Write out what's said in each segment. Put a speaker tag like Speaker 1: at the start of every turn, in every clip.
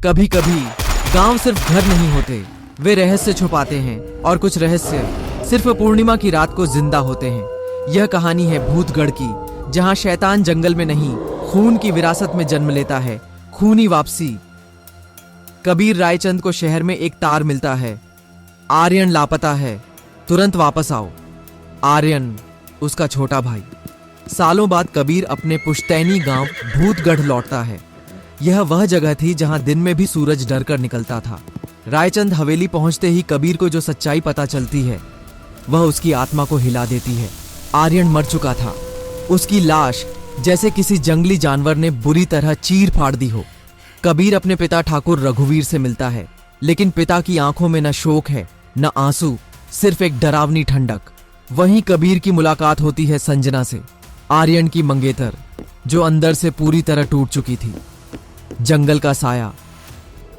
Speaker 1: कभी कभी गांव सिर्फ घर नहीं होते, वे रहस्य छुपाते हैं और कुछ रहस्य सिर्फ पूर्णिमा की रात को जिंदा होते हैं। यह कहानी है भूतगढ़ की, जहां शैतान जंगल में नहीं, खून की विरासत में जन्म लेता है। खूनी वापसी। कबीर रायचंद को शहर में एक तार मिलता है, आर्यन लापता है, तुरंत वापस आओ। आर्यन उसका छोटा भाई। सालों बाद कबीर अपने पुश्तैनी गांव भूतगढ़ लौटता है। यह वह जगह थी जहां दिन में भी सूरज डरकर निकलता था। रायचंद हवेली पहुंचते ही कबीर को जो सच्चाई पता चलती है वह उसकी आत्मा को हिला देती है। आर्यन मर चुका था, उसकी लाश जैसे किसी जंगली जानवर ने बुरी तरह चीर फाड़ दी हो। कबीर अपने पिता ठाकुर रघुवीर से मिलता है, लेकिन पिता की आंखों में न शोक है न आंसू, सिर्फ एक डरावनी ठंडक। वहीं कबीर की मुलाकात होती है संजना से, आर्यन की मंगेतर, जो अंदर से पूरी तरह टूट चुकी थी। जंगल का साया।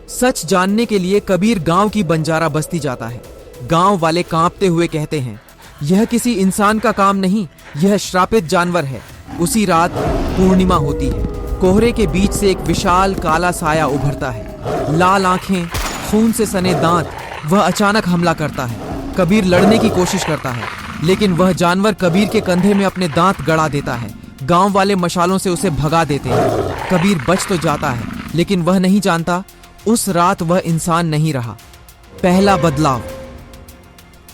Speaker 1: सच जानने के लिए कबीर गांव की बंजारा बस्ती जाता है। गांव वाले कांपते हुए कहते हैं, यह किसी इंसान का काम नहीं, यह श्रापित जानवर है। उसी रात पूर्णिमा होती है। कोहरे के बीच से एक विशाल काला साया उभरता है, लाल आंखें, खून से सने दांत। वह अचानक हमला करता है। कबीर लड़ने की कोशिश करता है, लेकिन वह जानवर कबीर के कंधे में अपने दांत गड़ा देता है। गांव वाले मशालों से उसे भगा देते हैं। कबीर बच तो जाता है, लेकिन वह नहीं जानता उस रात वह इंसान नहीं रहा। पहला बदलाव।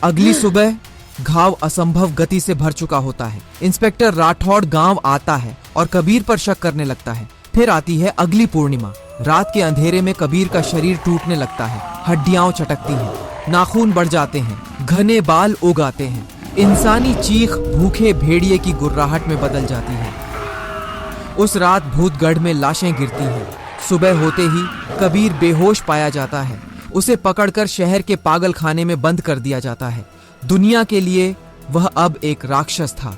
Speaker 1: अगली सुबह घाव असंभव गति से भर चुका होता है। इंस्पेक्टर राठौड़ गांव आता है और कबीर पर शक करने लगता है। फिर आती है अगली पूर्णिमा। रात के अंधेरे में कबीर का शरीर टूटने लगता है, हड्डियां चटकती हैं, नाखून बढ़ जाते हैं, घने बाल उग आते हैं। इंसानी चीख भूखे भेड़िए की गुर्राहट में बदल जाती है। उस रात भूतगढ़ में लाशें गिरती हैं। सुबह होते ही कबीर बेहोश पाया जाता है। उसे पकड़कर शहर के पागल खाने में बंद कर दिया जाता है। दुनिया के लिए वह अब एक राक्षस था।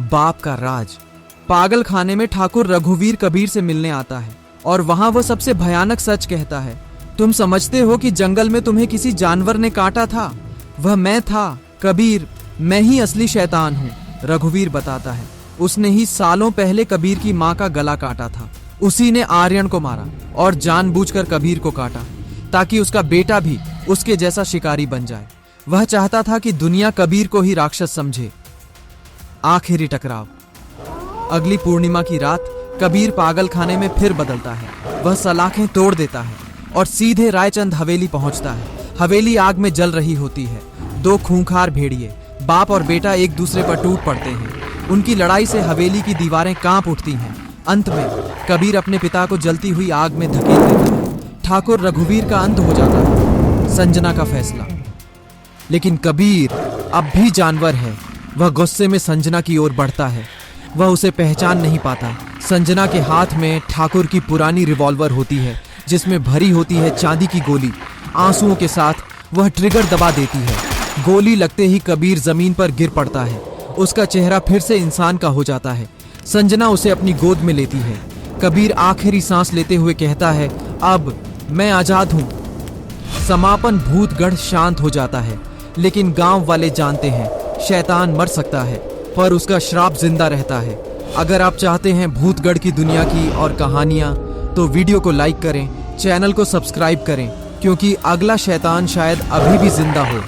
Speaker 1: बाप का राज। पागल खाने में ठाकुर रघुवीर कबीर से मिलने आता है और वहां वह सबसे भयानक सच कहता है, तुम समझते हो कि जंगल में तुम्हें किसी जानवर ने काटा था? वह मैं था कबीर, मैं ही असली शैतान हूँ। रघुवीर बताता है, उसने ही सालों पहले कबीर की माँ का गला काटा था। उसी ने आर्यन को मारा और जानबूझकर कबीर को काटा, ताकि उसका बेटा भी उसके जैसा शिकारी बन जाए। वह चाहता था कि दुनिया कबीर को ही राक्षस समझे। आखिरी टकराव। अगली पूर्णिमा की रात कबीर पागल खाने में फिर बदलता है। वह सलाखें तोड़ देता है और सीधे रायचंद हवेली पहुंचता है। हवेली आग में जल रही होती है। दो खूंखार भेड़िए, बाप और बेटा, एक दूसरे पर टूट पड़ते हैं। उनकी लड़ाई से हवेली की दीवारें कांप उठती हैं। अंत में कबीर अपने पिता को जलती हुई आग में धकेल देता है। ठाकुर रघुवीर का अंत हो जाता है। संजना का फैसला। लेकिन कबीर अब भी जानवर है। वह गुस्से में संजना की ओर बढ़ता है। वह उसे पहचान नहीं पाता। संजना के हाथ में ठाकुर की पुरानी रिवॉल्वर होती है, जिसमें भरी होती है चांदी की गोली। आंसुओं के साथ वह ट्रिगर दबा देती है। गोली लगते ही कबीर जमीन पर गिर पड़ता है। उसका चेहरा फिर से इंसान का हो जाता है। संजना उसे अपनी गोद में लेती है। कबीर आखिरी सांस लेते हुए कहता है, अब मैं आजाद हूं। समापन। भूतगढ़ शांत हो जाता है, लेकिन गांव वाले जानते हैं शैतान मर सकता है, पर उसका श्राप जिंदा रहता है। अगर आप चाहते हैं भूतगढ़ की दुनिया की और कहानियां, तो वीडियो को लाइक करें, चैनल को सब्सक्राइब करें, क्योंकि अगला शैतान शायद अभी भी जिंदा हो।